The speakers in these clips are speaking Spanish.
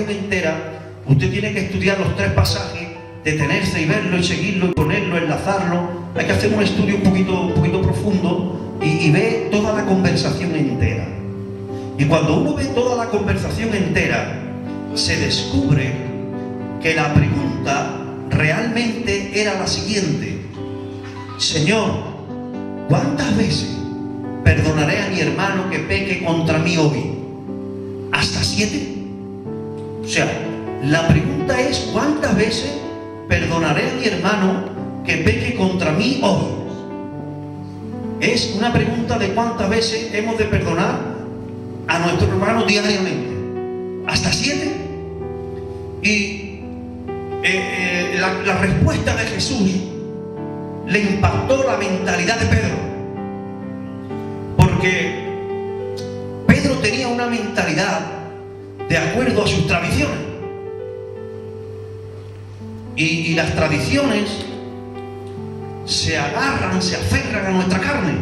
oración entera, usted tiene que estudiar los 3 pasajes, detenerse y verlo y seguirlo y ponerlo, enlazarlo. Hay que hacer un estudio un poquito profundo y ver toda la conversación entera. Y cuando uno ve toda la conversación entera, se descubre que la pregunta realmente era la siguiente: Señor, ¿cuántas veces perdonaré a mi hermano que peque contra mí hoy? ¿Hasta 7? O sea, la pregunta es: ¿cuántas veces perdonaré a mi hermano que peque contra mí hoy? Es una pregunta de cuántas veces hemos de perdonar a nuestro hermano diariamente. ¿Hasta 7? Y la respuesta de Jesús le impactó la mentalidad de Pedro, porque Pedro tenía una mentalidad de acuerdo a sus tradiciones, y las tradiciones se agarran, se aferran a nuestra carne,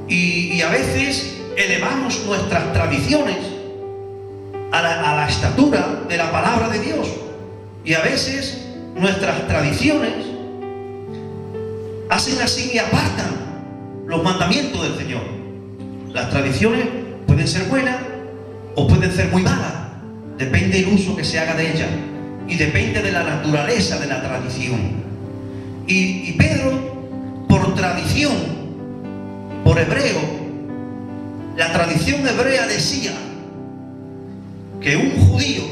y a veces elevamos nuestras tradiciones a la estatura de la palabra de Dios, y a veces nuestras tradiciones hacen así y apartan los mandamientos del Señor. Las tradiciones pueden ser buenas o pueden ser muy malas, depende del uso que se haga de ellas y depende de la naturaleza de la tradición. Y Pedro, por tradición, por hebreo, la tradición hebrea decía que un judío,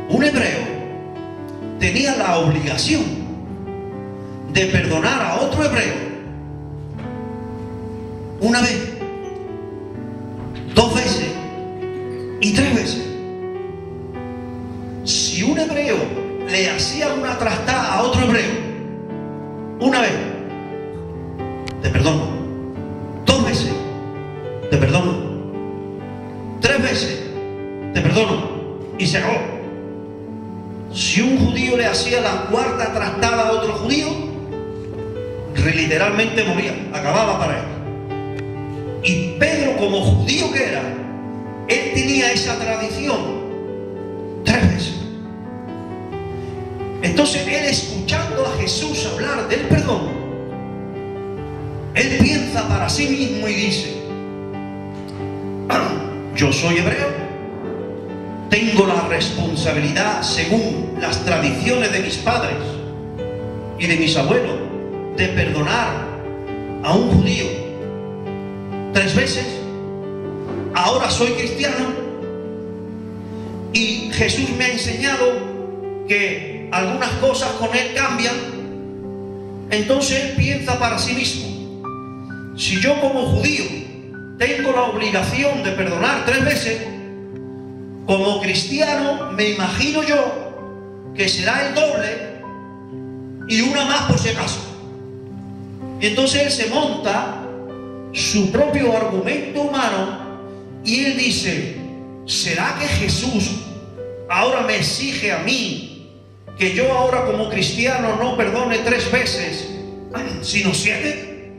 un hebreo, tenía la obligación de perdonar a otro hebreo 1 vez, 2 veces y 3 veces. Si un hebreo le hacía una trastada a otro hebreo 1 vez, te perdono. 2 veces, te perdono. 3 veces, te perdono. Y se acabó. Si un judío le hacía la 4ª trastada a otro judío, literalmente moría, acababa para él. Y Pedro, como judío que era, él tenía esa tradición 3 veces. Entonces él, escuchando a Jesús hablar del perdón, él piensa para sí mismo y dice: yo soy hebreo, tengo la responsabilidad, según las tradiciones de mis padres y de mis abuelos, de perdonar a un judío 3 veces. Ahora soy cristiano y Jesús me ha enseñado que algunas cosas con él cambian. Entonces él piensa para sí mismo: si yo como judío tengo la obligación de perdonar 3 veces, como cristiano me imagino yo que será el doble y 1 más por si acaso. Y entonces él se monta su propio argumento humano y él dice: ¿será que Jesús ahora me exige a mí que yo ahora como cristiano no perdone 3 veces, sino 7?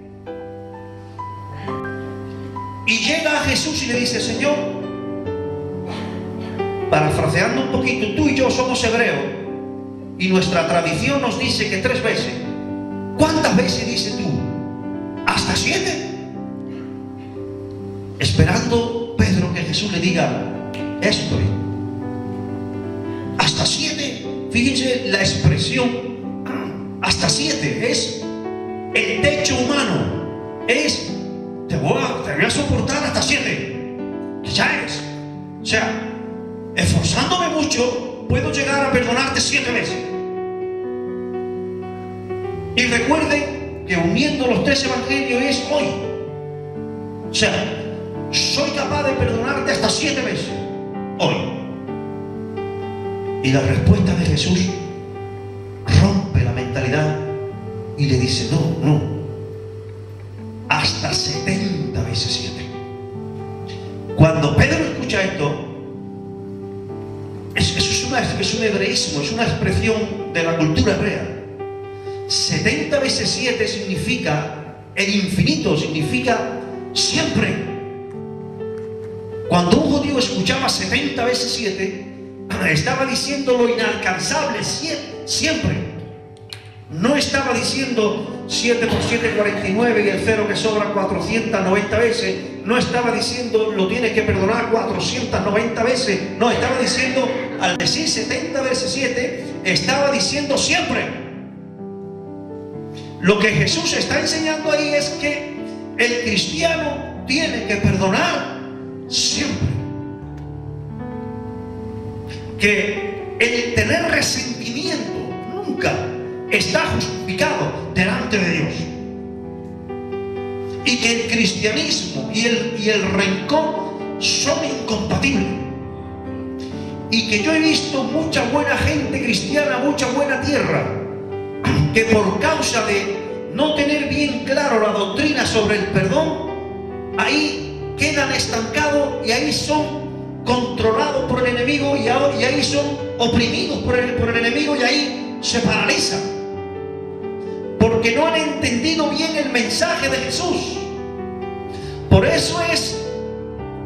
Y llega a Jesús y le dice: Señor, parafraseando un poquito, tú y yo somos hebreos y nuestra tradición nos dice que 3 veces. ¿Cuántas veces dices tú? ¿Hasta 7? Esperando Pedro que Jesús le diga: esto es hasta 7. Fíjense la expresión hasta 7 es el techo humano, es te voy a soportar hasta 7, ya es. O sea, esforzándome mucho puedo llegar a perdonarte 7 veces. Y recuerden que uniendo los 3 evangelios es hoy. O sea, soy capaz de perdonarte hasta 7 veces hoy. Y la respuesta de Jesús rompe la mentalidad y le dice: no, hasta 70 veces 7. Cuando Pedro escucha esto, eso es un hebreísmo, es una expresión de la cultura hebrea. 70 veces 7 significa el infinito, significa siempre. Cuando un judío escuchaba 70 veces 7, estaba diciendo lo inalcanzable siempre. No estaba diciendo 7 por 7, 49 y el cero que sobra 490 veces. No estaba diciendo lo tienes que perdonar 490 veces. No, estaba diciendo, al decir 70 veces 7, estaba diciendo siempre. Lo que Jesús está enseñando ahí es que el cristiano tiene que perdonar siempre. Que el tener resentimiento nunca está justificado delante de Dios. Y que el cristianismo y el rencor son incompatibles. Y que yo he visto mucha buena gente cristiana, mucha buena tierra, que por causa de no tener bien claro la doctrina sobre el perdón, ahí quedan estancados y ahí son controlados por el enemigo y ahí son oprimidos por el enemigo y ahí se paralizan. Porque no han entendido bien el mensaje de Jesús. Por eso es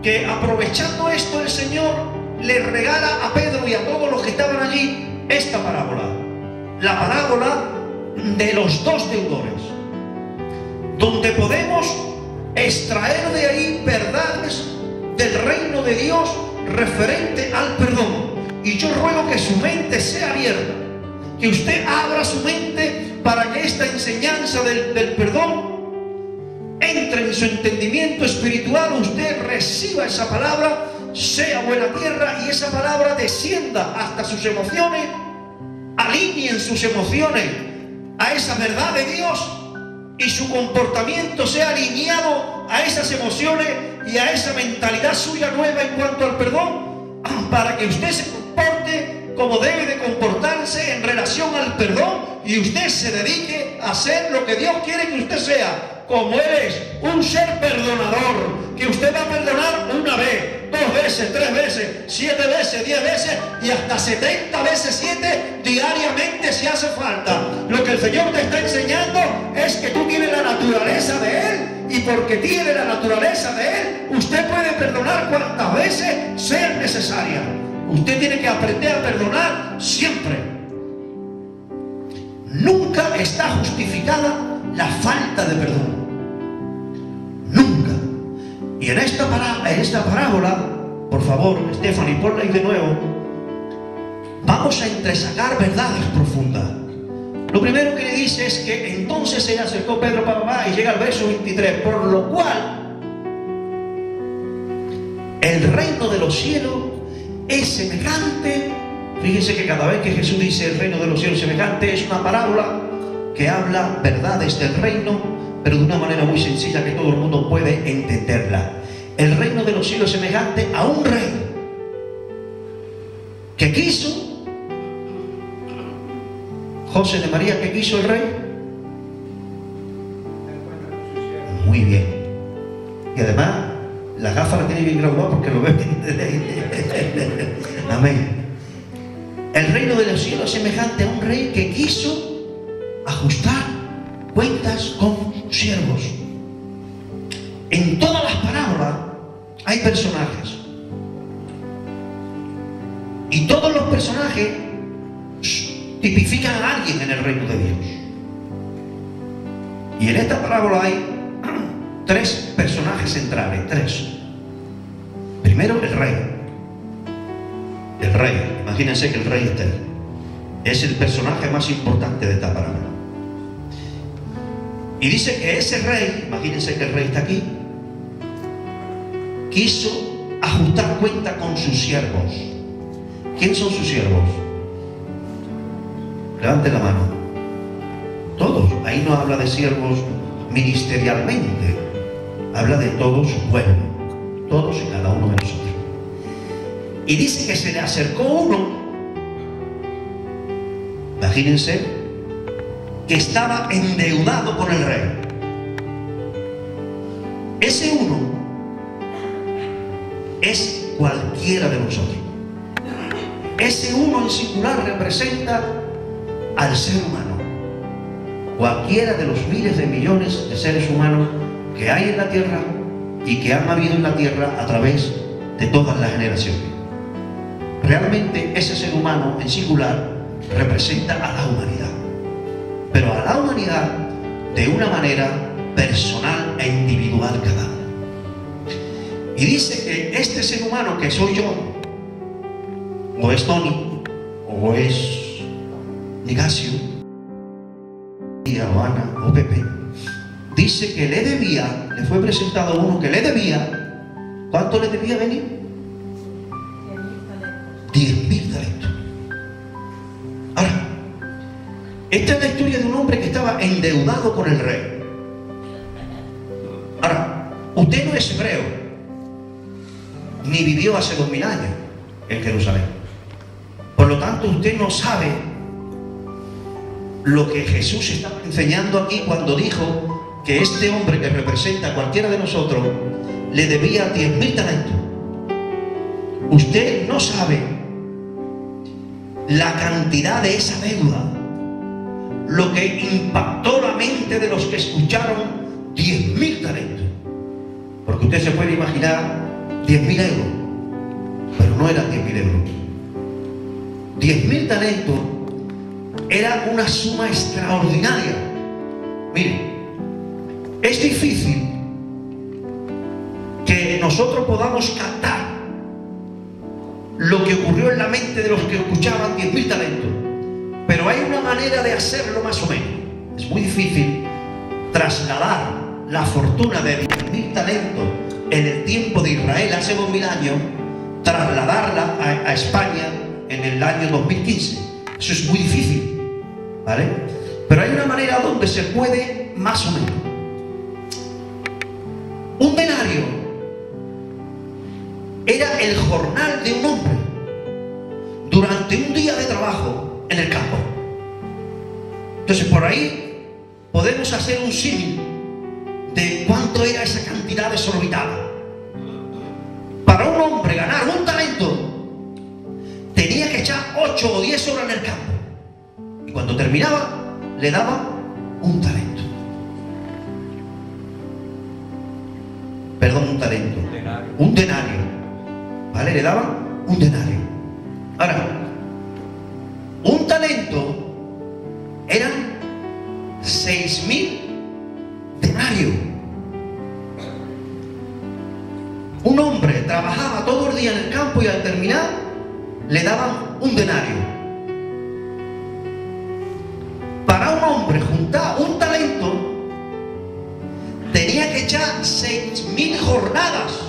que, aprovechando esto, el Señor le regala a Pedro y a todos los que estaban allí esta parábola. La parábola de los dos deudores, donde podemos extraer de ahí verdades del reino de Dios referente al perdón. Y yo ruego que su mente sea abierta, que usted abra su mente para que esta enseñanza del perdón entre en su entendimiento espiritual. Usted reciba esa palabra, sea buena tierra, y esa palabra descienda hasta sus emociones, alineen sus emociones a esa verdad de Dios y su comportamiento sea alineado a esas emociones y a esa mentalidad suya nueva en cuanto al perdón, para que usted se comporte como debe de comportarse en relación al perdón y usted se dedique a hacer lo que Dios quiere que usted sea, como Él es, un ser perdonador, que usted va a perdonar una vez, 2 veces, 3 veces, 7 veces, 10 veces y hasta 70 veces 7 diariamente si hace falta. Lo que el Señor te está enseñando es que tú tienes la naturaleza de Él, y porque tiene la naturaleza de Él, usted puede perdonar cuantas veces sean necesarias. Usted tiene que aprender a perdonar siempre. Nunca está justificada la falta de perdón. Nunca. Y en esta parábola, por favor, Stephanie, ponla ahí de nuevo. Vamos a entresacar verdades profundas. Lo primero que le dice es que entonces se le acercó Pedro para abajo, y llega al verso 23, por lo cual el reino de los cielos es semejante. Fíjense que cada vez que Jesús dice el reino de los cielos semejante, es una parábola que habla verdades del reino, pero de una manera muy sencilla que todo el mundo puede entenderla. El reino de los cielos es semejante a un rey que quiso, José de María, ¿qué quiso el rey? Muy bien. Y además las gafas las tiene bien graduadas porque lo ven. Amén. El reino de los cielos es semejante a un rey que quiso ajustar cuentas con sus siervos. En todas las parábolas hay personajes, y todos los personajes tipifican a alguien en el reino de Dios. Y en esta parábola hay 3 personajes centrales, 3. Primero, el rey. El rey, imagínense que el rey está ahí. Es el personaje más importante de esta parábola. Y dice que ese rey, imagínense que el rey está aquí, quiso ajustar cuenta con sus siervos. ¿Quién son sus siervos? Levanten la mano. Todos. Ahí no habla de siervos ministerialmente, habla de todo su pueblo, todos y cada uno de nosotros. Y dice que se le acercó uno, imagínense, que estaba endeudado con el rey. Ese uno es cualquiera de nosotros. Ese uno en singular representa al ser humano. Cualquiera de los miles de millones de seres humanos que hay en la tierra y que han habido en la tierra a través de todas las generaciones. realmente ese ser humano en singular representa a la humanidad, pero a la humanidad de una manera personal e individual cada uno. Y dice que este ser humano que soy yo, o es Tony, o es Nicasio, o Ana, o Pepe, dice que le fue presentado uno que le debía, ¿cuánto le debía venir? 10.000 talentos. Ahora, esta es la historia de un hombre que estaba endeudado con el rey. Ahora, usted no es hebreo, ni vivió hace 2000 años en Jerusalén. Por lo tanto, usted no sabe lo que Jesús estaba enseñando aquí cuando dijo que este hombre que representa a cualquiera de nosotros le debía 10.000 talentos. Usted no sabe la cantidad de esa deuda, lo que impactó la mente de los que escucharon 10.000 talentos. Porque usted se puede imaginar 10.000 euros, pero no eran 10.000 euros. 10.000 talentos era una suma extraordinaria. Mire, es difícil que nosotros podamos captar lo que ocurrió en la mente de los que escuchaban 10.000 talentos, pero hay una manera de hacerlo más o menos. Es muy difícil trasladar la fortuna de 10.000 talentos en el tiempo de Israel hace 2000 años, trasladarla a España en el año 2015. Eso es muy difícil, ¿vale? Pero hay una manera donde se puede más o menos. Un denario era el jornal de un hombre durante un día de trabajo en el campo. Entonces, por ahí podemos hacer un símil de cuánto era esa cantidad desorbitada. Para un hombre ganar un talento, tenía que echar 8 o 10 horas en el campo. Y cuando terminaba, le daban un talento. Perdón, un talento. Un denario. ¿Vale? Le daban un denario. Ahora, un talento eran 6.000 denarios. Un hombre trabajaba todo el día en el campo y al terminar le daban un denario. Para un hombre juntar un talento tenía que echar 6.000 jornadas.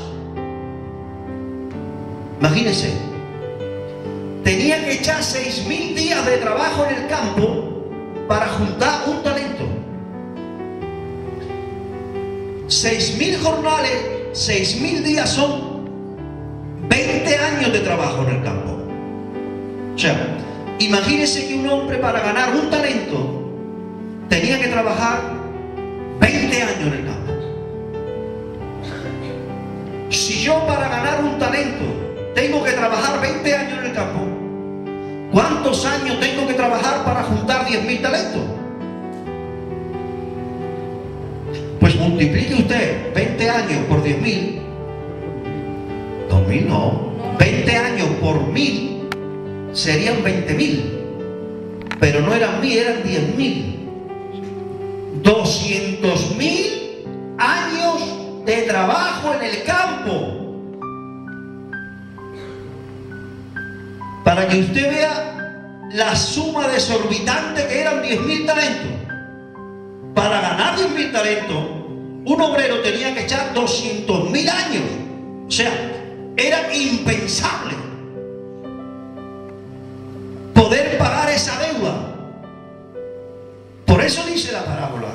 Imagínense, tenía que echar 6.000 días de trabajo en el campo para juntar un talento. 6.000 jornales, 6.000 días son 20 años de trabajo en el campo. O sea, imagínense que un hombre para ganar un talento tenía que trabajar 20 años en el campo. Si yo para ganar un talento tengo que trabajar 20 años en el campo, ¿cuántos años tengo que trabajar para juntar 10.000 talentos? Pues multiplique usted 20 años por 10.000. 2.000 no. 20 años por 1.000 serían 20.000. Pero no eran 1.000, eran 10.000. 200.000 años de trabajo en el campo. Para que usted vea la suma desorbitante que eran 10.000 talentos. Para ganar 10.000 talentos, un obrero tenía que echar 200.000 años. O sea, era impensable poder pagar esa deuda. Por eso dice la parábola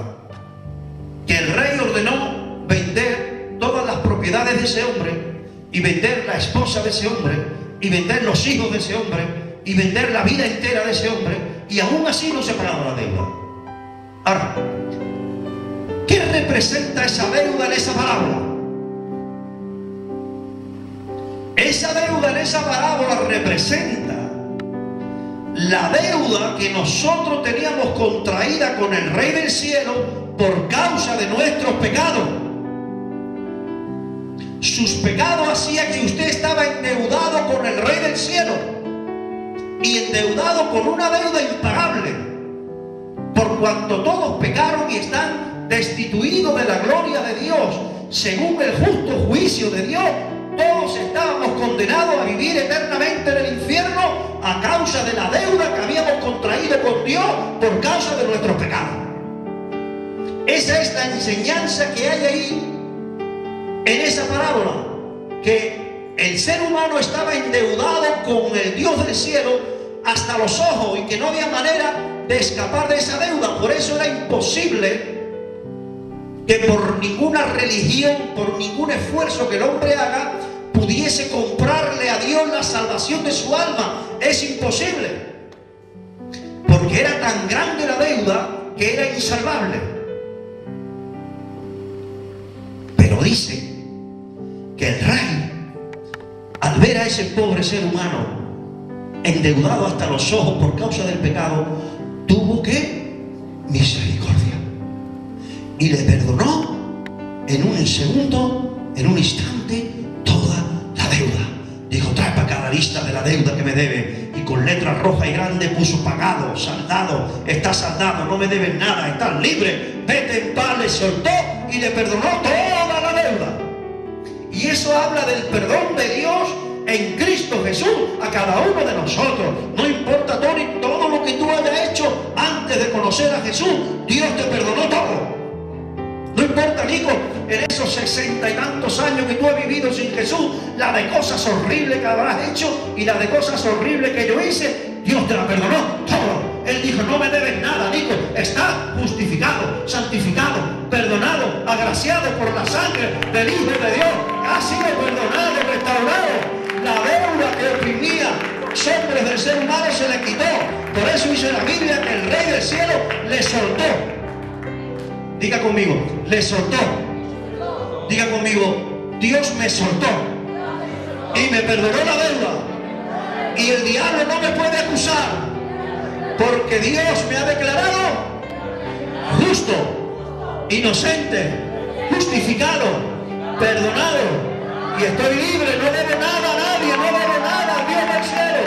que el rey ordenó vender todas las propiedades de ese hombre y vender la esposa de ese hombre y vender los hijos de ese hombre y vender la vida entera de ese hombre, y aún así no se pagaba la deuda. Ahora, ¿qué representa esa deuda en esa parábola? Esa deuda en esa parábola representa la deuda que nosotros teníamos contraída con el Rey del Cielo por causa de nuestros pecados. Sus pecados hacía que usted estaba endeudado con el Rey del cielo y endeudado con una deuda impagable, por cuanto todos pecaron y están destituidos de la gloria de Dios, según el justo juicio de Dios. Todos estábamos condenados a vivir eternamente en el infierno a causa de la deuda que habíamos contraído con Dios por causa de nuestros pecados. Esa es la enseñanza que hay ahí en esa parábola, que el ser humano estaba endeudado con el Dios del cielo hasta los ojos y que no había manera de escapar de esa deuda. Por eso era imposible que por ninguna religión, por ningún esfuerzo que el hombre haga, pudiese comprarle a Dios la salvación de su alma. Es imposible, porque era tan grande la deuda que era insalvable. Pero dice que el rey, al ver a ese pobre ser humano endeudado hasta los ojos por causa del pecado, tuvo que misericordia y le perdonó en un segundo, en un instante, toda la deuda. Dijo: trae para acá la lista de la deuda que me debe, y con letras rojas y grandes puso: pagado, saldado, está saldado, no me debes nada, estás libre, vete en paz. Le soltó y le perdonó toda la deuda. Y eso habla del perdón de Dios en Cristo Jesús a cada uno de nosotros. No importa todo lo que tú hayas hecho antes de conocer a Jesús, Dios te perdonó todo. No importa, Nico, en esos 60 y tantos años que tú has vivido sin Jesús, la de cosas horribles que habrás hecho y la de cosas horribles que yo hice, Dios te la perdonó todo. Él dijo: no me debes nada, Nico, estás justificado, santificado, perdonado, agraciado por la sangre del Hijo de Dios. Has sido perdonado, restaurado. La deuda que oprimía los hombres del ser humano se le quitó. Por eso dice la Biblia que el Rey del cielo le soltó. Diga conmigo: le soltó. Diga conmigo: Dios me soltó y me perdonó la deuda. Y el diablo no me puede acusar, porque Dios me ha declarado justo, inocente, justificado, perdonado. Y estoy libre, no debo nada a nadie, no debo nada al Dios del cielo.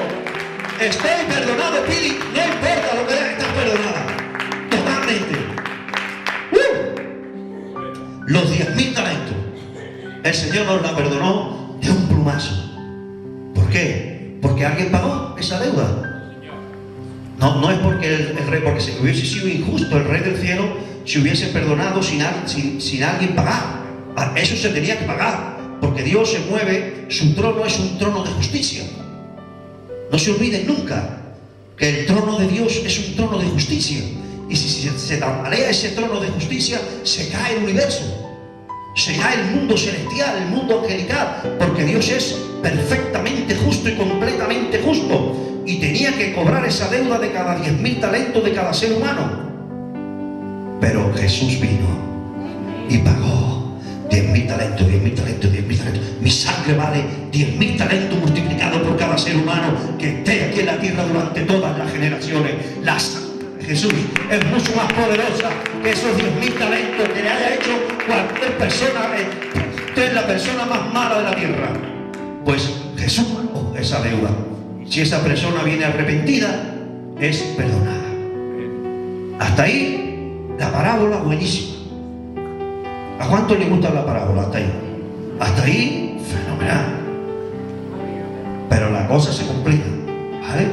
Estoy perdonado, Pili, no importa lo que hagas, estás perdonada totalmente. Los 10.000 talentos, el Señor nos la perdonó de un plumazo. ¿Por qué? Porque alguien pagó esa deuda. No es porque el rey, porque si hubiese sido injusto el Rey del cielo, si hubiese perdonado sin alguien pagar. Eso se tenía que pagar, porque Dios se mueve, su trono es un trono de justicia. No se olviden nunca que el trono de Dios es un trono de justicia. Y si se tambalea ese trono de justicia, se cae el universo, se cae el mundo celestial, el mundo angelical, porque Dios es perfectamente justo y completamente justo, y tenía que cobrar esa deuda de cada 10.000 talentos de cada ser humano. Pero Jesús vino y pagó 10.000 talentos, 10.000 talentos, 10.000 talentos. Mi sangre vale 10.000 talentos multiplicados por cada ser humano que esté aquí en la tierra durante todas las generaciones. La sangre de Jesús es mucho más poderosa que esos 10.000 talentos que le haya hecho cualquier persona. Usted es la persona más mala de la tierra. Pues Jesús pagó esa deuda. Si esa persona viene arrepentida, es perdonada. Hasta ahí la parábola buenísima. ¿A cuánto le gusta la parábola? Hasta ahí. Hasta ahí, fenomenal. Pero la cosa se complica, ¿vale?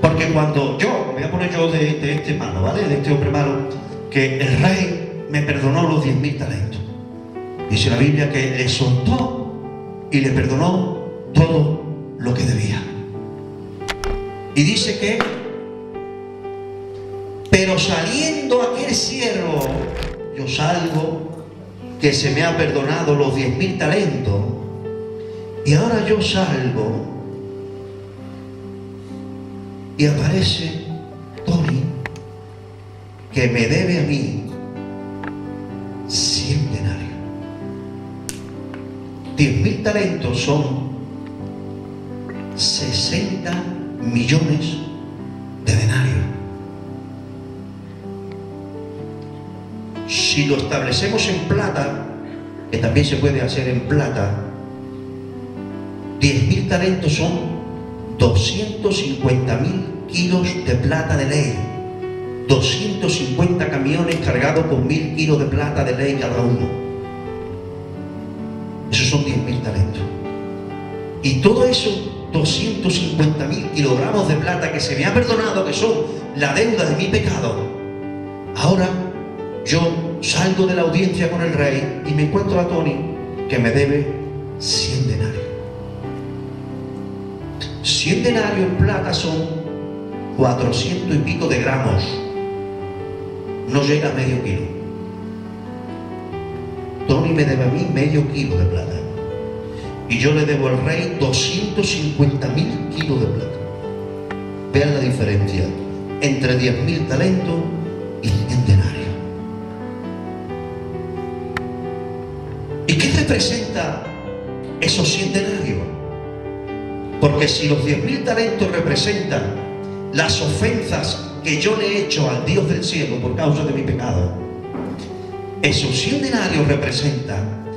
Porque cuando yo, voy a poner yo de este malo, ¿vale? De este hombre malo, que el rey me perdonó los 10.000 talentos. Dice la Biblia que le soltó y le perdonó todo lo que debía. Y dice que, pero saliendo aquel siervo, yo salgo, que se me ha perdonado los 10.000 talentos, y ahora yo salgo y aparece Tony, que me debe a mí 100 denarios. 10.000 talentos son 60 millones de denarios. Si lo establecemos en plata, que también se puede hacer en plata, 10.000 talentos son 250.000 kilos de plata de ley. 250 camiones cargados con 1.000 kilos de plata de ley cada uno. Esos son 10.000 talentos. Y todo eso, 250.000 kilogramos de plata que se me ha perdonado, que son la deuda de mi pecado. Ahora yo salgo de la audiencia con el rey y me encuentro a Tony que me debe 100 denarios. 100 denarios en plata son 400 y pico de gramos. No llega a medio kilo. Tony me debe a mí medio kilo de plata. Y yo le debo al rey 250.000 kilos de plata. Vean la diferencia entre 10.000 talentos y 100 denarios. ¿Y qué representa esos 100 denarios? Porque si los 10.000 talentos representan las ofensas que yo le he hecho al Dios del cielo por causa de mi pecado, esos 100 denarios representan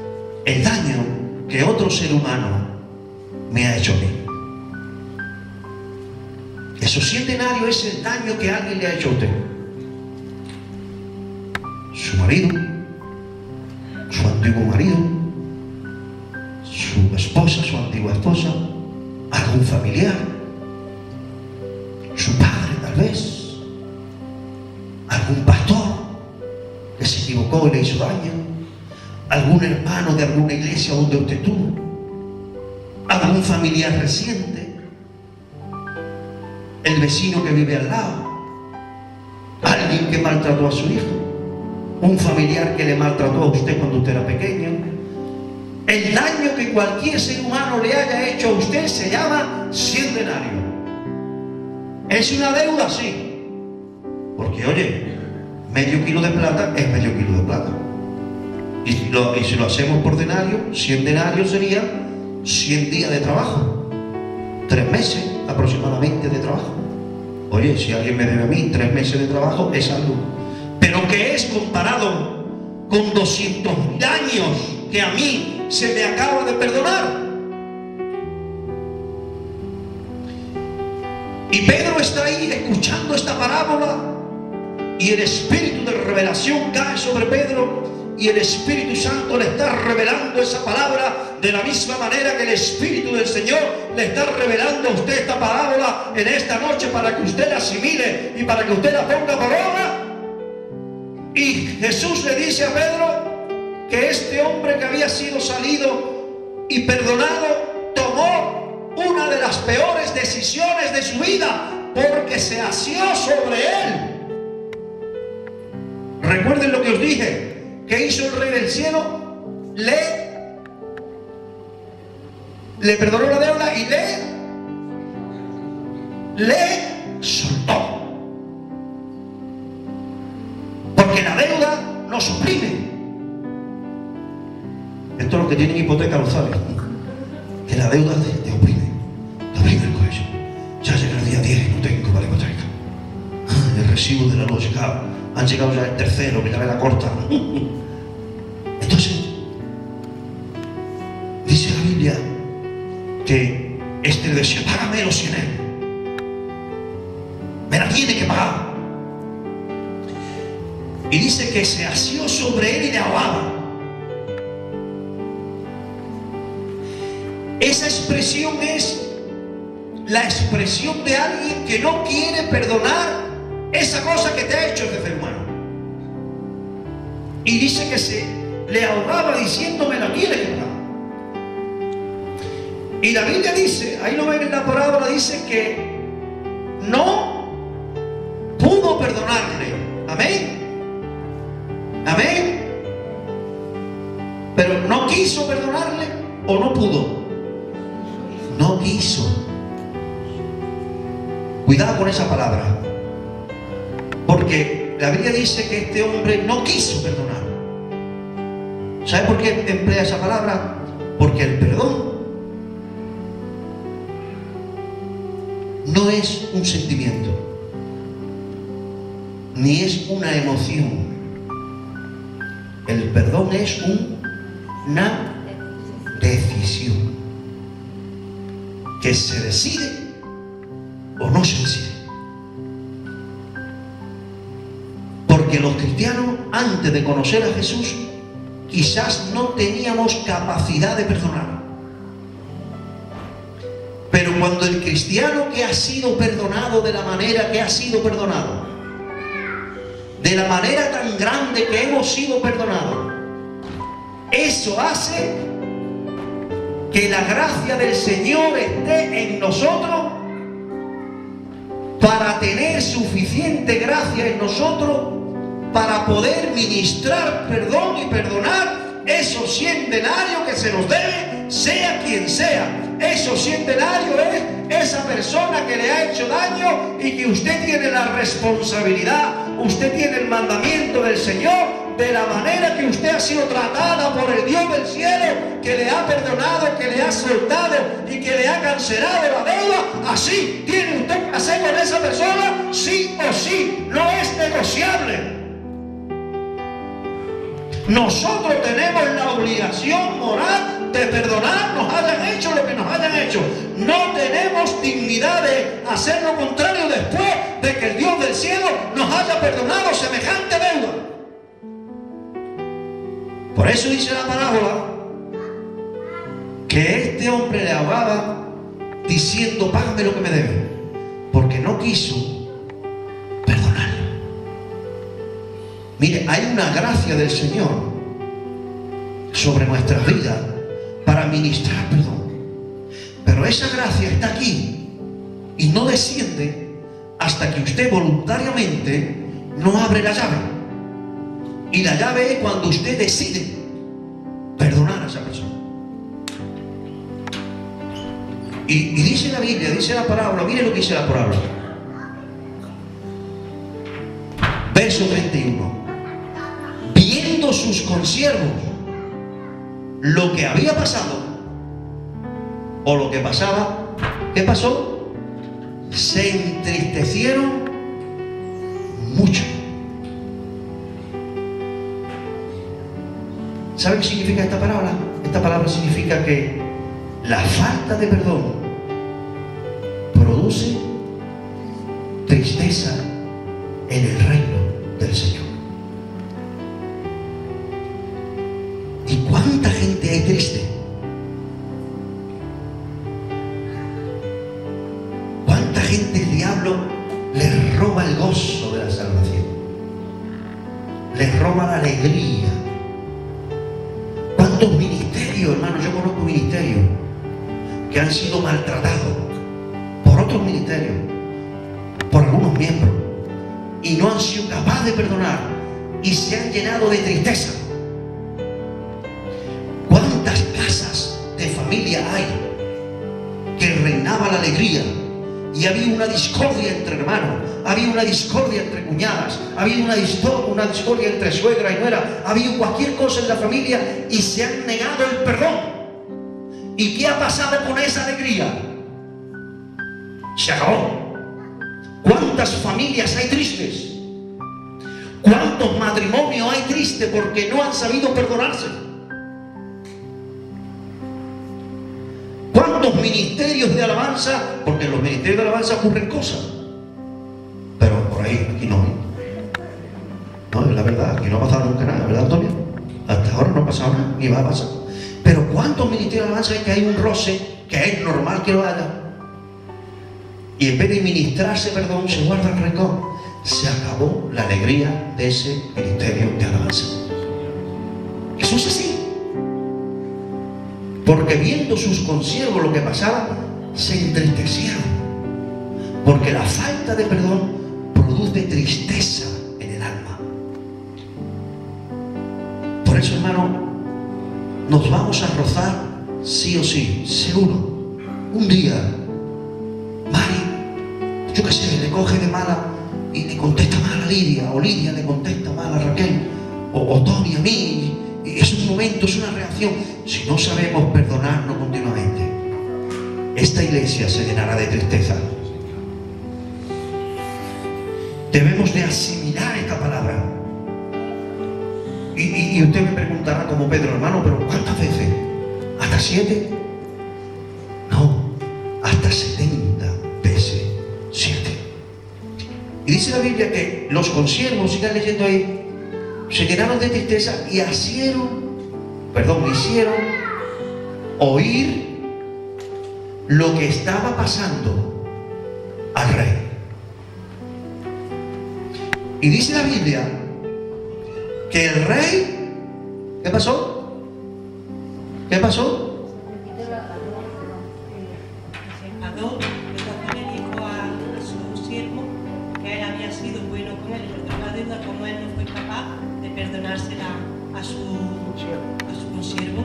el daño que otro ser humano me ha hecho a mí. Esos 100 denarios es el daño que alguien le ha hecho a usted. Su marido, su antiguo marido, su esposa, su antigua esposa, algún familiar, su padre tal vez, algún pastor que se equivocó y le hizo daño, algún hermano de alguna iglesia donde usted estuvo, algún familiar reciente, el vecino que vive al lado, alguien que maltrató a su hijo, un familiar que le maltrató a usted cuando usted era pequeño. El daño que cualquier ser humano le haya hecho a usted se llama 100 denarios. ¿Es una deuda? Sí. Porque oye, medio kilo de plata es medio kilo de plata. Y si lo hacemos por denario, 100 denarios sería 100 días de trabajo, 3 meses aproximadamente de trabajo. Oye, si alguien me debe a mí 3 meses de trabajo, es algo. Pero ¿qué es comparado con 200.000 años que a mí se me acaba de perdonar? Y Pedro está ahí escuchando esta parábola y el espíritu de revelación cae sobre Pedro. Y el Espíritu Santo le está revelando esa palabra de la misma manera que el Espíritu del Señor le está revelando a usted esta parábola en esta noche para que usted la asimile y para que usted la ponga por obra. Y Jesús le dice a Pedro que este hombre que había sido salido y perdonado tomó una de las peores decisiones de su vida porque se asió sobre él. Recuerden lo que os dije. ¿Qué hizo el Rey del Cielo? Le perdonó la deuda y le soltó. Porque la deuda nos oprime. Esto es lo que tienen hipoteca lo saben. Que la deuda te oprime. Te oprime el cuello. Ya llega el día 10 y no tengo para hipoteca. El recibo de la luz llegado. Han llegado ya el tercero, que ya me la corta. Entonces, dice la Biblia que este le decía, págame los 100 euros. Me la tiene que pagar. Y dice que se asió sobre él y le ahogaba. Esa expresión es la expresión de alguien que no quiere perdonar esa cosa que te ha hecho ese ser humano. Y dice que se le ahogaba diciendo, me la tiene que pagar. Y la Biblia dice, ahí lo ven en la parábola, dice que no pudo perdonarle. Amén. Amén. Pero no quiso perdonarle o no pudo. No quiso. Cuidado con esa palabra. Porque la Biblia dice que este hombre no quiso perdonar. ¿Sabe por qué emplea esa palabra? Porque el perdón no es un sentimiento, ni es una emoción. El perdón es una decisión. que se decide o no se decide. Porque los cristianos, antes de conocer a Jesús, quizás no teníamos capacidad de perdonar. Pero cuando el cristiano que ha sido perdonado de la manera que ha sido perdonado, de la manera tan grande que hemos sido perdonados, eso hace que la gracia del Señor esté en nosotros para tener suficiente gracia en nosotros para poder ministrar perdón y perdonar esos 100 denarios que se nos debe, sea quien sea. Esos 100 denarios es esa persona que le ha hecho daño y que usted tiene la responsabilidad, usted tiene el mandamiento del Señor, de la manera que usted ha sido tratada por el Dios del cielo, que le ha perdonado, que le ha soltado y que le ha cancelado la deuda. Así tiene usted que hacer con esa persona, sí o sí, no es negociable. Nosotros tenemos la obligación moral de perdonar, nos hayan hecho lo que nos hayan hecho. No tenemos dignidad de hacer lo contrario después de que el Dios del cielo nos haya perdonado semejante deuda. Por eso dice la parábola que este hombre le ahogaba diciendo: págame lo que me debe, porque no quiso perdonarlo. Mire, hay una gracia del Señor sobre nuestras vidas para ministrar perdón, pero esa gracia está aquí y no desciende hasta que usted voluntariamente no abre la llave. Y la llave es cuando usted decide perdonar a esa persona. Y dice la Biblia, dice la parábola, mire lo que dice la parábola. Verso 31. Viendo sus consiervos lo que había pasado o lo que pasaba, ¿qué pasó? Se entristecieron mucho. ¿Sabe qué significa esta palabra? Esta palabra significa que la falta de perdón produce tristeza en el reino del Señor. ¿Y cuánta gente hay triste? ¿Cuánta gente el diablo le roba el gozo de la salvación? Le roba la alegría. ¿Cuántos ministerios, hermanos? Yo conozco ministerios que han sido maltratados por otros ministerios, por algunos miembros, y no han sido capaces de perdonar y se han llenado de tristeza. ¿Cuántas casas de familia hay que reinaba la alegría y había una discordia entre hermanos, había una discordia entre cuñadas, había una discordia entre suegra y nuera, había cualquier cosa en la familia y se han negado el perdón? ¿Y qué ha pasado con esa alegría? Se acabó. ¿Cuántas familias hay tristes? ¿Cuántos matrimonios hay tristes porque no han sabido perdonarse? ¿Cuántos ministerios de alabanza? Porque en los ministerios de alabanza ocurren cosas, pero por ahí, aquí no. No, es la verdad, aquí no ha pasado nunca nada, ¿verdad, Antonio? Hasta ahora no ha pasado nada, ni va a pasar. Pero ¿cuántos ministerios de alabanza hay que hay un roce, que es normal que lo haya? Y en vez de ministrarse perdón, se guarda el rencor. Se acabó la alegría de ese ministerio de alabanza. Eso es así. Porque viendo sus consiervos lo que pasaba, se entristecieron. Porque la falta de perdón produce tristeza en el alma. Por eso, hermano, nos vamos a rozar sí o sí, seguro. Un día, Mari, yo qué sé, le coge de mala y le contesta mal a Lidia, o Lidia le contesta mal a Raquel, o Tony a mí. Y es un momento, es una reacción. Si no sabemos perdonarnos continuamente, esta iglesia se llenará de tristeza. Debemos de asimilar esta palabra. Y usted me preguntará como Pedro, hermano, pero ¿cuántas veces? ¿Hasta 7? No, hasta 70 veces 7. Y dice la Biblia que los consiervos, sigan leyendo ahí, se llenaron de tristeza y hicieron oír lo que estaba pasando al rey. Y dice la Biblia que el rey, ¿qué pasó? ¿Qué pasó? Se enfadó, entonces le dijo a su siervo que él había sido bueno con él y le perdonó la deuda, como él no fue capaz de perdonársela a su consiervo.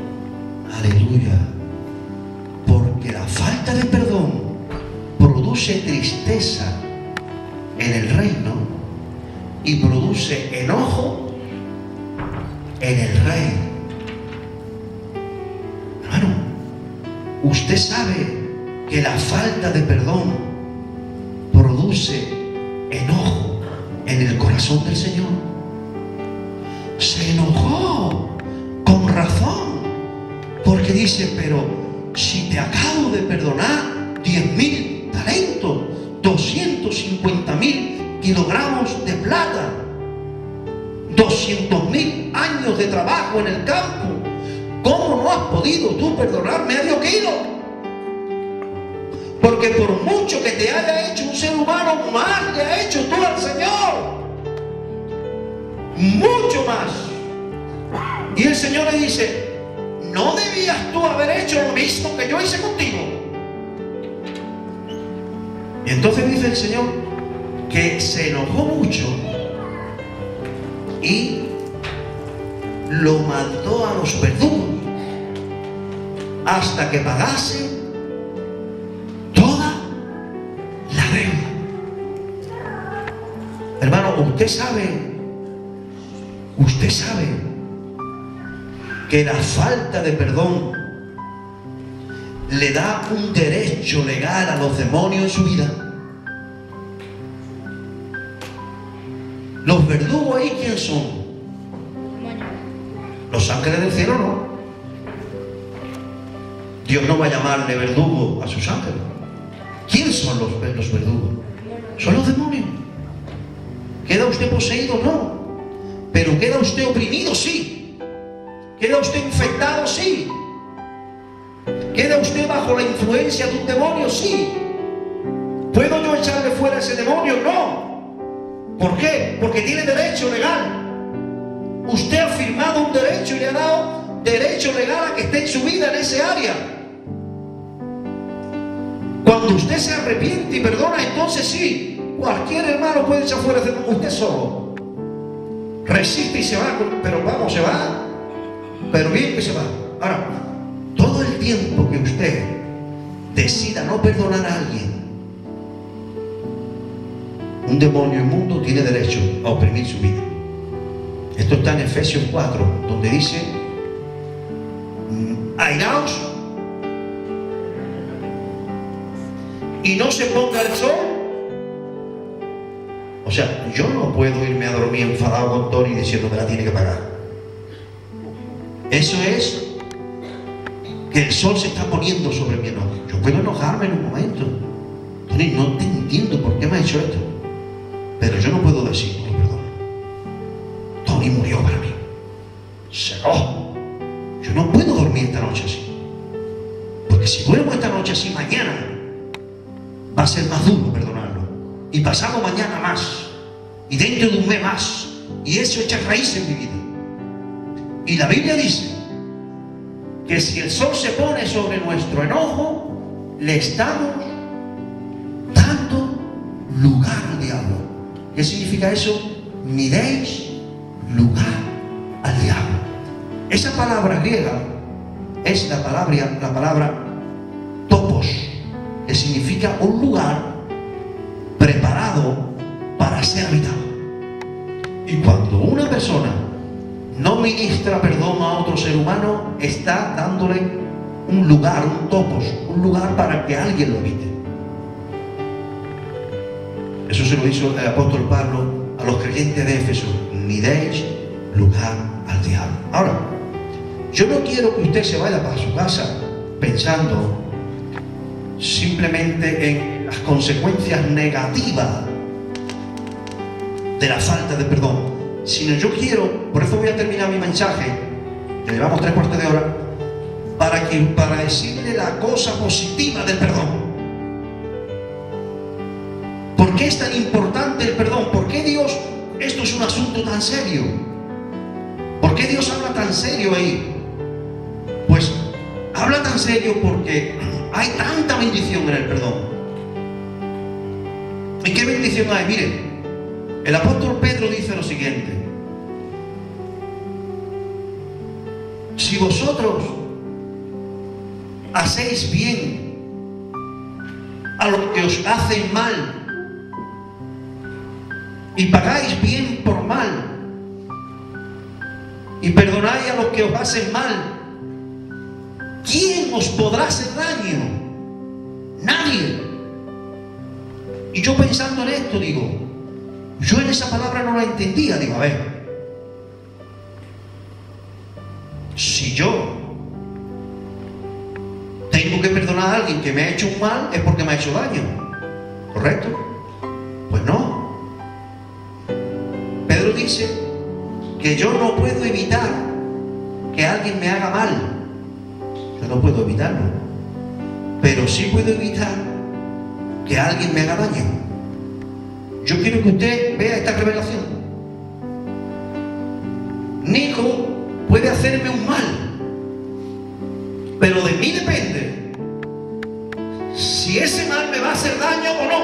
Aleluya. Porque la falta de perdón produce tristeza en el reino y produce enojo en el rey. Hermano, usted sabe que la falta de perdón produce enojo en el corazón del Señor. Se enojó con razón, porque dice: pero si te acabo de perdonar 10.000 talentos, 250.000 kilogramos de plata, 200.000 años de trabajo en el campo, ¿cómo no has podido tú perdonar medio kilo? Porque por mucho que te haya hecho un ser humano, más le ha hecho tú al Señor, mucho más. Y el Señor le dice: ¿no debías tú haber hecho lo mismo que yo hice contigo? Y entonces dice el Señor que se enojó mucho y lo mandó a los verdugos hasta que pagase toda la deuda. Hermano, usted sabe que la falta de perdón le da un derecho legal a los demonios en su vida. Los verdugos ahí, ¿quién son? Los ángeles del cielo, no. Dios no va a llamarle verdugo a sus ángeles. ¿Quién son los verdugos? Son los demonios. ¿Queda usted poseído? No. Pero ¿queda usted oprimido? Sí. ¿Queda usted infectado? Sí. ¿Queda usted bajo la influencia de un demonio? Sí. ¿Puedo yo echarle fuera a ese demonio? No. ¿Por qué? Porque tiene derecho legal. Usted ha firmado un derecho y le ha dado derecho legal a que esté en su vida en ese área. Cuando usted se arrepiente y perdona, entonces sí, cualquier hermano puede echar fuera ese demonio. Usted solo resiste y se va, pero vamos, se va, pero bien que se va. Ahora, todo el tiempo que usted decida no perdonar a alguien, un demonio inmundo tiene derecho a oprimir su vida. Esto está en Efesios 4, donde dice: airaos y no se ponga el sol. O sea, yo no puedo irme a dormir enfadado con Tony diciendo que la tiene que pagar. Eso es que el sol se está poniendo sobre mi enojo. Yo puedo enojarme en un momento: Tony, no te entiendo por qué me has hecho esto. Pero yo no puedo decir: no, perdón, Tony murió para mí. Yo no puedo dormir esta noche así. Porque si duermo esta noche así, mañana va a ser más duro perdonarlo. Y pasado mañana más. Y dentro de un mes más. Y eso echa raíz en mi vida. Y la Biblia dice que si el sol se pone sobre nuestro enojo, le estamos dando lugar al diablo. ¿Qué significa eso? Ni deis lugar al diablo. Esa palabra griega es la palabra topos, que significa un lugar preparado para ser habitado. Y cuando una persona no ministra perdón a otro ser humano, está dándole un lugar, un topos, un lugar para que alguien lo habite. Eso se lo hizo el apóstol Pablo a los creyentes de Éfeso: ni deis lugar al diablo. Ahora, yo no quiero que usted se vaya para su casa pensando simplemente en las consecuencias negativas de la falta de perdón, sino yo quiero, por eso voy a terminar mi mensaje, que llevamos 3/4 de hora, para decirle la cosa positiva del perdón. ¿Por qué es tan importante el perdón? ¿Por qué Dios, esto es un asunto tan serio? ¿Por qué Dios habla tan serio ahí? Pues habla tan serio porque hay tanta bendición en el perdón. ¿Y qué bendición hay? Mire, el apóstol Pedro dice lo siguiente: si vosotros hacéis bien a los que os hacen mal y pagáis bien por mal y perdonáis a los que os hacen mal, ¿quién os podrá hacer daño? Nadie. Y yo pensando en esto digo, yo en esa palabra no la entendía. Digo, a ver, si yo tengo que perdonar a alguien que me ha hecho un mal, es porque me ha hecho daño, ¿correcto? Pues no. Pedro dice que yo no puedo evitar que alguien me haga mal. Yo no puedo evitarlo, pero sí puedo evitar que alguien me haga daño. Yo quiero que usted vea esta revelación. Nico puede hacerme un mal, pero de mí depende si ese mal me va a hacer daño o no.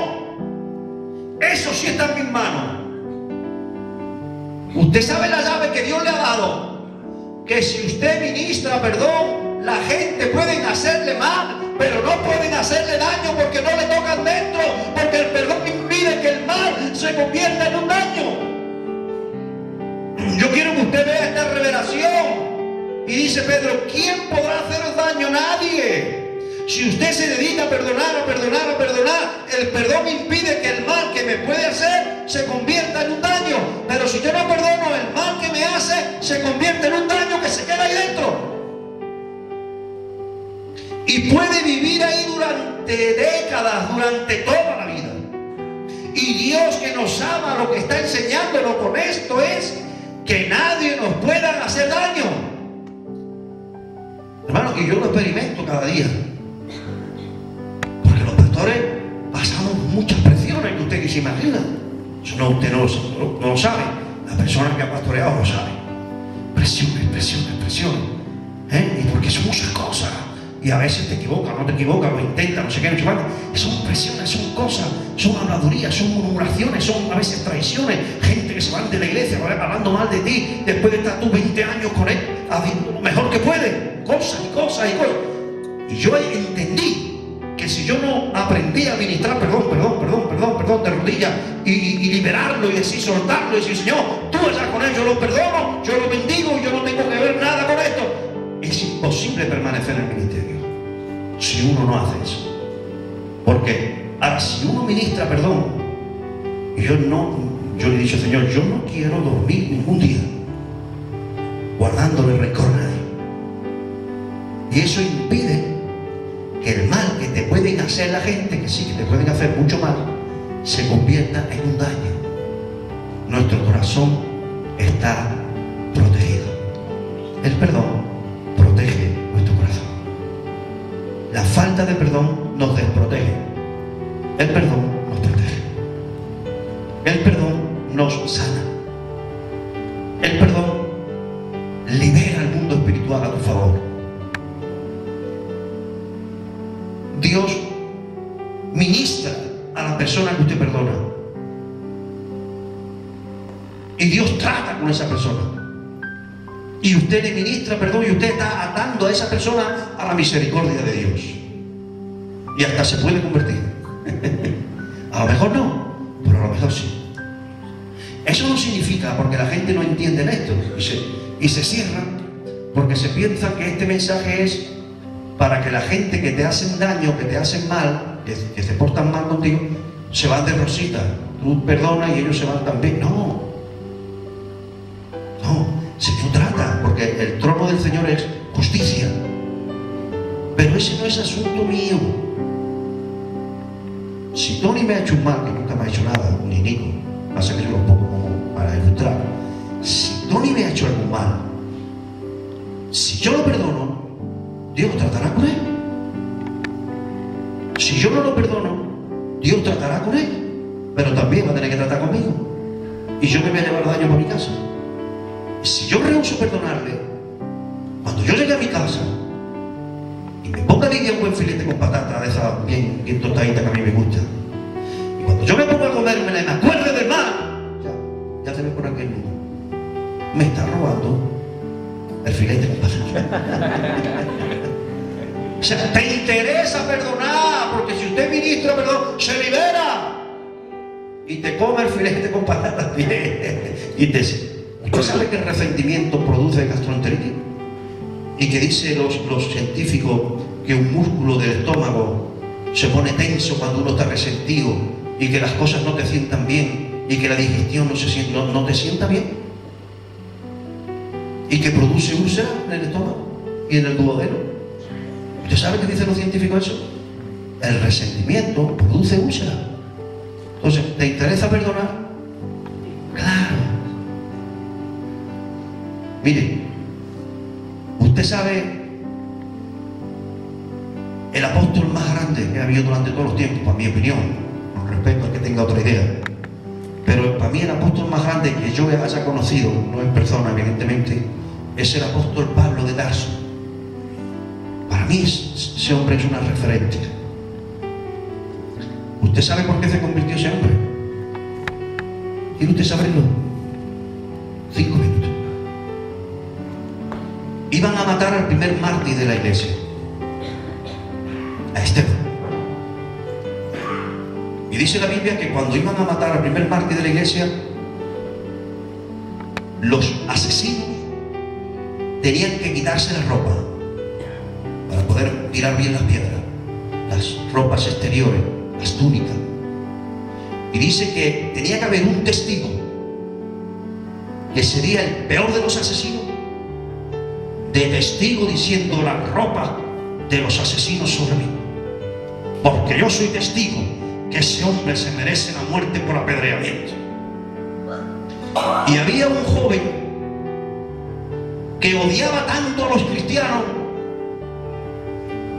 Eso sí está en mis manos. Usted sabe la llave que Dios le ha dado, que si usted ministra perdón, la gente puede hacerle mal, pero no pueden hacerle daño porque no le tocan dentro, porque el perdón impide que el mal se convierta en un daño. Yo quiero que usted vea esta revelación. Y dice Pedro, ¿quién podrá hacer daño? Nadie. Si usted se dedica a perdonar, el perdón impide que el mal que me puede hacer se convierta en un daño. Pero si yo no perdono, el mal que me hace se convierte en un daño que se queda ahí dentro. Y puede vivir ahí durante décadas, durante toda la vida. Y Dios, que nos ama, lo que está enseñándonos con esto es que nadie nos pueda hacer daño. Hermano, que yo lo experimento cada día. Porque los pastores pasamos muchas presiones que usted que se imagina. Eso no, usted no lo sabe. La persona que ha pastoreado lo sabe. Presiones. Y porque son muchas cosas. Y a veces te equivocas, no te equivocas, lo intentas, no sé qué, no sé cuánto. Son presiones, son cosas, son habladurías, son murmuraciones, son a veces traiciones. Gente que se van de la iglesia hablando mal de ti después de estar tú 20 años con él, haciendo lo mejor que puede. Cosas. Y yo entendí que si yo no aprendí a ministrar perdón de rodillas y liberarlo y decir, soltarlo y decir, Señor, tú allá con él, yo lo perdono, yo lo bendigo y yo no tengo que ver nada con esto, es imposible permanecer en el ministerio si uno no hace eso. Porque ahora, si uno ministra perdón, y yo le he dicho, Señor, yo no quiero dormir ningún día guardándole rencor a nadie. Y eso impide que el mal que te pueden hacer la gente, que sí que te pueden hacer mucho mal, se convierta en un daño. Nuestro corazón está protegido. El perdón protege nuestro corazón. La falta de perdón nos desprotege. El perdón nos protege. El perdón nos sana. El perdón libera el mundo espiritual a tu favor. Dios ministra a la persona que usted perdona. Y Dios trata con esa persona. Y usted le ministra perdón y usted está atando a esa persona a la misericordia de Dios. Y hasta se puede convertir. A lo mejor no, pero a lo mejor sí. Eso no significa, porque la gente no entiende esto y se cierra, porque se piensa que este mensaje es para que la gente que te hacen daño, que te hacen mal, que se portan mal contigo, se van de rosita. Tú perdonas y ellos se van también. No, se trata, porque el trono del Señor es justicia. Pero ese no es asunto mío. Si Tony me ha hecho un mal, que nunca me ha hecho nada, ni Nico, pasa que yo lo pongo como para ilustrar. Si Tony me ha hecho algún mal, si yo lo perdono, Dios tratará con él. Si yo no lo perdono, Dios tratará con él, pero también va a tener que tratar conmigo. Y yo me voy a llevar daño para mi casa. Y si yo rehúso perdonarle, cuando yo llegue a mi casa y me ponga Lidia un buen filete con patata de esa bien tostadita que a mí me gusta, y cuando yo me ponga a comérmela y me acuerde del mal, ya te ves por aquel mundo. Me está robando el filete con patata. O sea, te interesa perdonar, porque si usted ministra perdón, se libera y te come el filete con patatas bien. Y usted sabe que el resentimiento produce gastroenteritis y que dicen los científicos que un músculo del estómago se pone tenso cuando uno está resentido y que las cosas no te sientan bien y que la digestión no te sienta bien y que produce úlcera en el estómago y en el duodeno. ¿Usted sabe qué dicen los científicos eso? El resentimiento produce úlcera. Entonces, ¿te interesa perdonar? Claro. Mire, usted sabe el apóstol más grande que ha habido durante todos los tiempos, para mi opinión, con respecto a que tenga otra idea. Pero para mí el apóstol más grande que yo haya conocido, no en persona evidentemente, es el apóstol Pablo de Tarso. Para mí ese hombre es una referencia. ¿Usted sabe por qué se convirtió ese hombre? ¿Quiere usted saberlo? 5 minutos. Iban a matar al primer mártir de la iglesia, a Esteban. Y dice la Biblia que cuando iban a matar al primer mártir de la iglesia, los asesinos tenían que quitarse la ropa para poder tirar bien las piedras, las ropas exteriores, las túnicas. Y dice que tenía que haber un testigo, que sería el peor de los asesinos, de testigo diciendo las ropas de los asesinos sobre mí, porque yo soy testigo que ese hombre se merece la muerte por apedreamiento. Y había un joven que odiaba tanto a los cristianos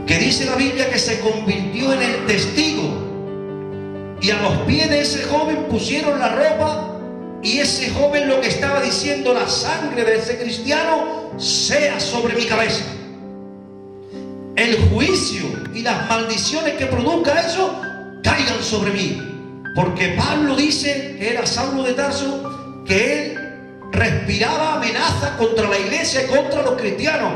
que dice la Biblia que se convirtió en el testigo, y a los pies de ese joven pusieron la ropa, y ese joven lo que estaba diciendo: la sangre de ese cristiano sea sobre mi cabeza. El juicio y las maldiciones que produzca eso caigan sobre mí. Porque Pablo dice, que era Saulo de Tarso, que él respiraba amenaza contra la iglesia y contra los cristianos.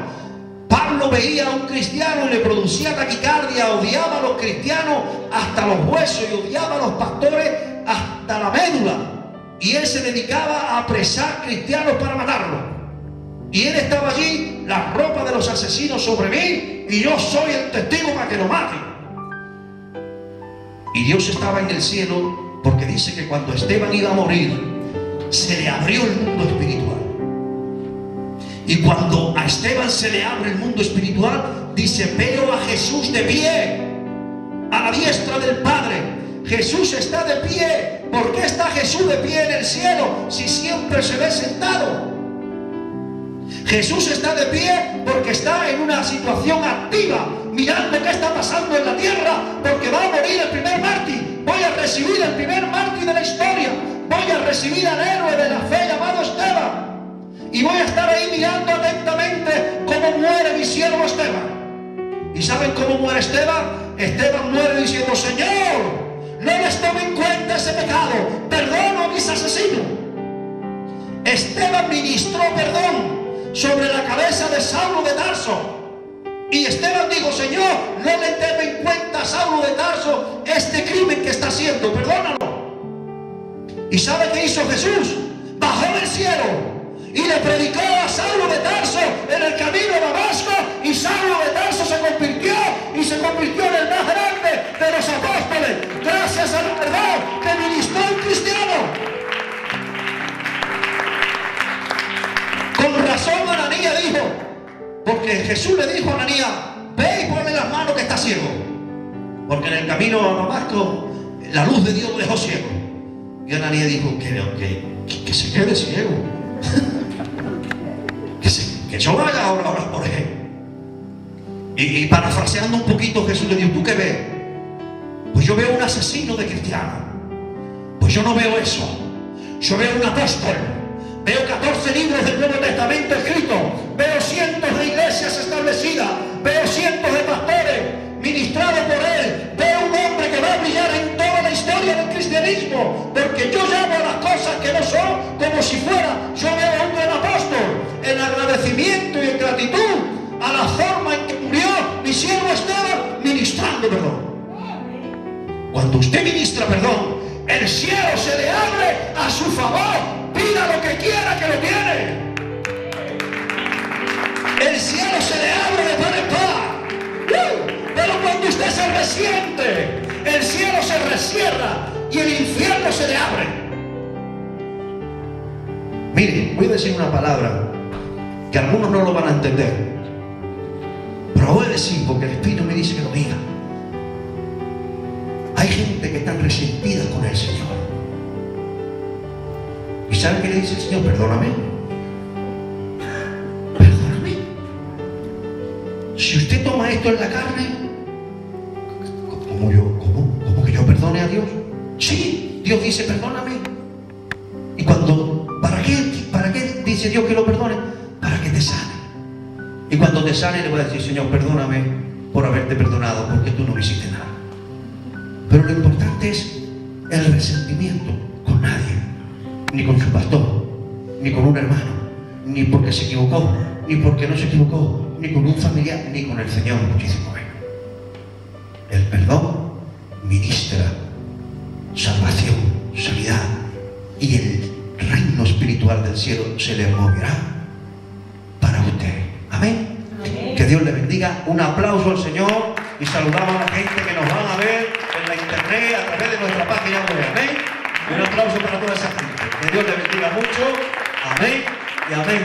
Pablo veía a un cristiano y le producía taquicardia, odiaba a los cristianos hasta los huesos y odiaba a los pastores hasta la médula. Y él se dedicaba a apresar cristianos para matarlos. Y él estaba allí, la ropa de los asesinos sobre mí, y yo soy el testigo para que lo maten. Y Dios estaba en el cielo, porque dice que cuando Esteban iba a morir, se le abrió el mundo espiritual. Y cuando a Esteban se le abre el mundo espiritual, dice: veo a Jesús de pie, a la diestra del Padre. Jesús está de pie. ¿Por qué está Jesús de pie en el cielo si siempre se ve sentado? Jesús está de pie porque está en una situación activa, mirando qué está pasando en la tierra, porque va a morir el primer mártir. Voy a recibir el primer mártir de la historia. Voy a recibir al héroe de la fe llamado Esteban. Y voy a estar ahí mirando atentamente cómo muere mi siervo Esteban. ¿Y saben cómo muere Esteban? Esteban muere diciendo: Señor, no les tome en cuenta ese pecado, perdono a mis asesinos. Esteban ministró perdón sobre la cabeza de Saulo de Tarso. Y Esteban dijo: Señor, no le tome en cuenta a Saulo de Tarso este crimen que está haciendo, perdónalo. ¿Y sabe qué hizo Jesús? Bajó del cielo y le predicó a Saulo de Tarso en el camino a Damasco, y Saulo de Tarso se convirtió en el más grande de los apóstoles, gracias a la verdad que ministró un cristiano. Con razón Ananías dijo, porque Jesús le dijo a Ananías: ve y ponle las manos que está ciego. Porque en el camino a Damasco la luz de Dios lo dejó ciego. Y Ananías dijo que se quede ciego. que yo vaya ahora a orar por él. Y parafraseando un poquito, Jesús le dijo: ¿tú qué ves? Pues yo veo un asesino de cristianos. Pues yo no veo eso. Yo veo un apóstol. Veo 14 libros del Nuevo Testamento escritos. Veo cientos de iglesias establecidas. Veo cientos de pastores ministrados por él. Veo un hombre que va a brillar en toda la historia del cristianismo. Porque yo llamo a las cosas que no son como si fuera. Yo veo a un gran apóstol en agradecimiento y en gratitud a la forma en que murió mi siervo Esteban ministrando perdón. Cuando usted ministra perdón, el cielo se le abre a su favor. Pida lo que quiera, que lo tiene. El cielo se le abre de par en par. Pero cuando usted se resiente, el cielo se rescierra y el infierno se le abre. Mire, voy a decir una palabra que algunos no lo van a entender, pero voy a decir porque el Espíritu me dice que lo diga. Hay gente que está resentida con el Señor. ¿Y sabe qué le dice el Señor? Perdóname. Perdóname. Si usted toma esto en la carne, ¿cómo que yo perdone a Dios? Sí, Dios dice perdóname. Y ¿para qué dice Dios que lo perdone? Para que te sane. Y cuando te sane le voy a decir: Señor, perdóname por haberte perdonado, porque tú no me hiciste nada. Pero lo importante es el resentimiento con nadie, ni con su pastor, ni con un hermano, ni porque se equivocó, ni porque no se equivocó, ni con un familiar, ni con el Señor, muchísimo menos. El perdón ministra salvación, sanidad, y el reino espiritual del cielo se le moverá para usted. Amén. Amén. Que Dios le bendiga. Un aplauso al Señor y saludamos a la gente que nos van a ver en la internet a través de nuestra página web. Amén. Y un aplauso para toda esa gente. Que Dios le bendiga mucho. Amén y amén.